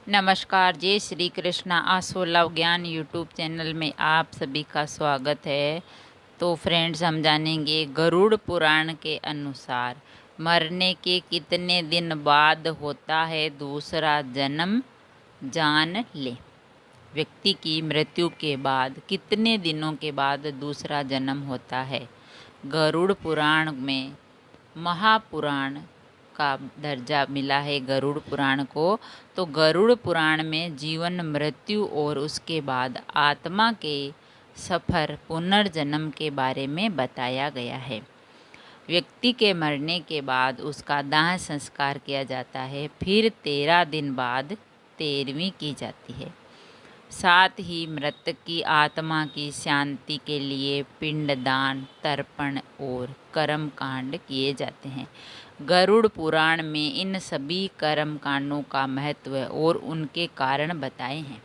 नमस्कार, जय श्री कृष्णा। आसोलव ज्ञान यूट्यूब चैनल में आप सभी का स्वागत है। तो फ्रेंड्स, हम जानेंगे गरुड़ पुराण के अनुसार मरने के कितने दिन बाद होता है दूसरा जन्म। जान ले, व्यक्ति की मृत्यु के बाद कितने दिनों के बाद दूसरा जन्म होता है। गरुड़ पुराण में महापुराण का दर्जा मिला है गरुड़ पुराण को। तो गरुड़ पुराण में जीवन, मृत्यु और उसके बाद आत्मा के सफर, पुनर्जन्म के बारे में बताया गया है। व्यक्ति के मरने के बाद उसका दाह संस्कार किया जाता है, फिर 13 दिन बाद 13वीं की जाती है। साथ ही मृतक की आत्मा की शांति के लिए पिंडदान, तर्पण और कर्म कांड किए जाते हैं। गरुड़ पुराण में इन सभी कर्म कांडों का महत्व और उनके कारण बताए हैं।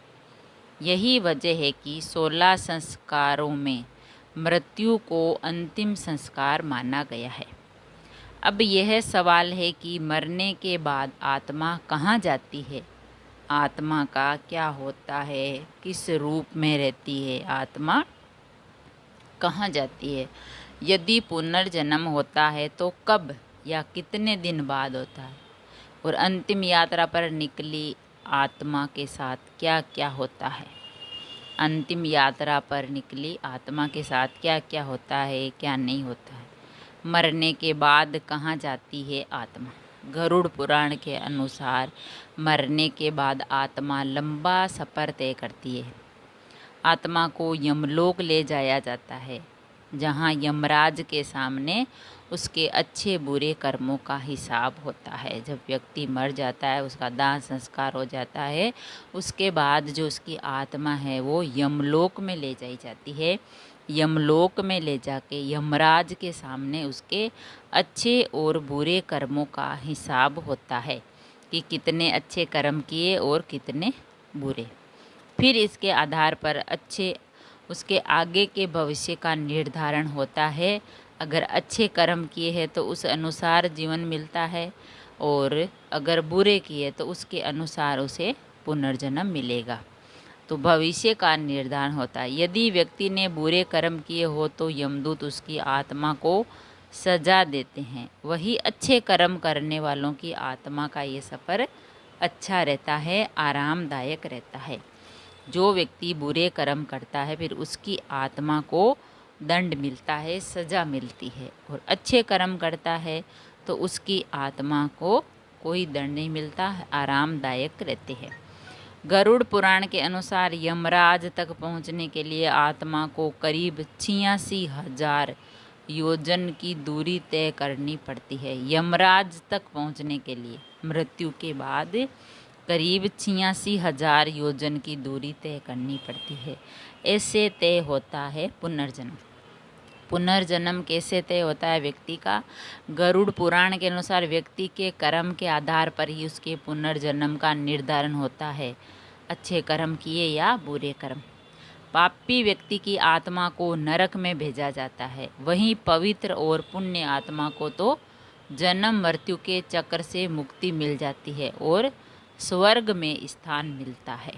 यही वजह है कि 16 संस्कारों में मृत्यु को अंतिम संस्कार माना गया है। अब यह सवाल है कि मरने के बाद आत्मा कहाँ जाती है, आत्मा का क्या होता है, किस रूप में रहती है, आत्मा कहाँ जाती है, यदि पुनर्जन्म होता है तो कब या कितने दिन बाद होता है, और अंतिम यात्रा पर निकली आत्मा के साथ क्या क्या होता है। अंतिम यात्रा पर निकली आत्मा के साथ क्या क्या होता है, क्या नहीं होता है। मरने के बाद कहाँ जाती है आत्मा। गरुड़ पुराण के अनुसार मरने के बाद आत्मा लंबा सफ़र तय करती है। आत्मा को यमलोक ले जाया जाता है, जहाँ यमराज के सामने उसके अच्छे बुरे कर्मों का हिसाब होता है। जब व्यक्ति मर जाता है, उसका दाह संस्कार हो जाता है, उसके बाद जो उसकी आत्मा है वो यमलोक में ले जाई जाती है। यमलोक में ले जाके यमराज के सामने उसके अच्छे और बुरे कर्मों का हिसाब होता है कि कितने अच्छे कर्म किए और कितने बुरे। फिर इसके आधार पर उसके आगे के भविष्य का निर्धारण होता है। अगर अच्छे कर्म किए हैं तो उस अनुसार जीवन मिलता है, और अगर बुरे किए तो उसके अनुसार उसे पुनर्जन्म मिलेगा। तो भविष्य का निर्धारण होता है। यदि व्यक्ति ने बुरे कर्म किए हो तो यमदूत उसकी आत्मा को सजा देते हैं। वही अच्छे कर्म करने वालों की आत्मा का ये सफ़र अच्छा रहता है, आरामदायक रहता है। जो व्यक्ति बुरे कर्म करता है फिर उसकी आत्मा को दंड मिलता है, सजा मिलती है, और अच्छे कर्म करता है तो उसकी आत्मा को कोई दंड नहीं मिलता, आरामदायक रहते हैं। गरुड़ पुराण के अनुसार यमराज तक पहुंचने के लिए आत्मा को करीब 86,000 योजन की दूरी तय करनी पड़ती है। यमराज तक पहुंचने के लिए मृत्यु के बाद करीब 86,000 योजन की दूरी तय करनी पड़ती है। ऐसे तय होता है पुनर्जन्म। पुनर्जन्म कैसे तय होता है व्यक्ति का। गरुड़ पुराण के अनुसार व्यक्ति के कर्म के आधार पर ही उसके पुनर्जन्म का निर्धारण होता है, अच्छे कर्म किए या बुरे कर्म। पापी व्यक्ति की आत्मा को नरक में भेजा जाता है, वहीं पवित्र और पुण्य आत्मा को तो जन्म मृत्यु के चक्र से मुक्ति मिल जाती है और स्वर्ग में स्थान मिलता है।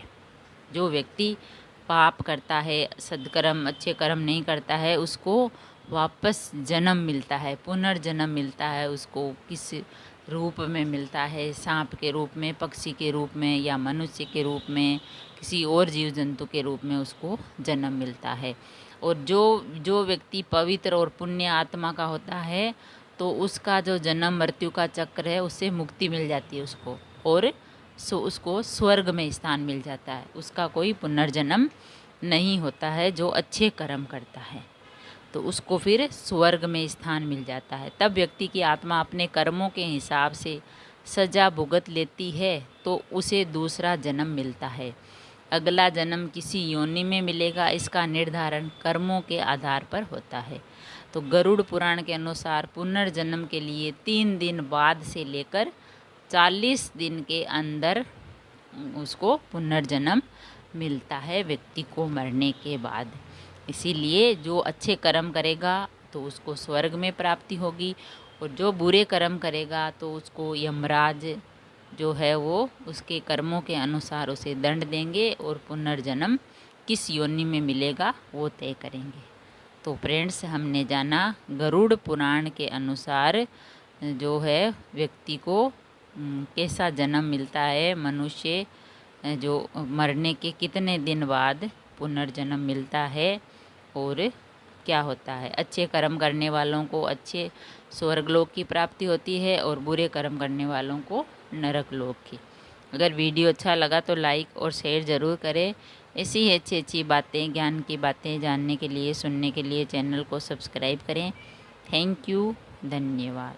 जो व्यक्ति पाप करता है, सद्कर्म, अच्छे कर्म नहीं करता है, उसको वापस जन्म मिलता है, पुनर्जन्म मिलता है। उसको किस रूप में मिलता है, सांप के रूप में, पक्षी के रूप में, या मनुष्य के रूप में, किसी और जीव जंतु के रूप में उसको जन्म मिलता है। और जो व्यक्ति पवित्र और पुण्य आत्मा का होता है तो उसका जो जन्म मृत्यु का चक्र है उससे मुक्ति मिल जाती है उसको, और उसको स्वर्ग में स्थान मिल जाता है। उसका कोई पुनर्जन्म नहीं होता है। जो अच्छे कर्म करता है तो उसको फिर स्वर्ग में स्थान मिल जाता है। तब व्यक्ति की आत्मा अपने कर्मों के हिसाब से सजा भुगत लेती है तो उसे दूसरा जन्म मिलता है। अगला जन्म किसी योनि में मिलेगा, इसका निर्धारण कर्मों के आधार पर होता है। तो गरुड़ पुराण के अनुसार पुनर्जन्म के लिए 3 दिन बाद से लेकर 40 दिन के अंदर उसको पुनर्जन्म मिलता है व्यक्ति को मरने के बाद। इसीलिए जो अच्छे कर्म करेगा तो उसको स्वर्ग में प्राप्ति होगी, और जो बुरे कर्म करेगा तो उसको यमराज जो है वो उसके कर्मों के अनुसार उसे दंड देंगे और पुनर्जन्म किस योनि में मिलेगा वो तय करेंगे। तो फ्रेंड्स, हमने जाना गरुड़ पुराण के अनुसार जो है व्यक्ति को कैसा जन्म मिलता है, मनुष्य जो मरने के कितने दिन बाद पुनर्जन्म मिलता है और क्या होता है। अच्छे कर्म करने वालों को अच्छे स्वर्गलोक की प्राप्ति होती है और बुरे कर्म करने वालों को नरक लोक की। अगर वीडियो अच्छा लगा तो लाइक और शेयर ज़रूर करें। ऐसी ही अच्छी अच्छी बातें, ज्ञान की बातें जानने के लिए, सुनने के लिए चैनल को सब्सक्राइब करें। थैंक यू, धन्यवाद।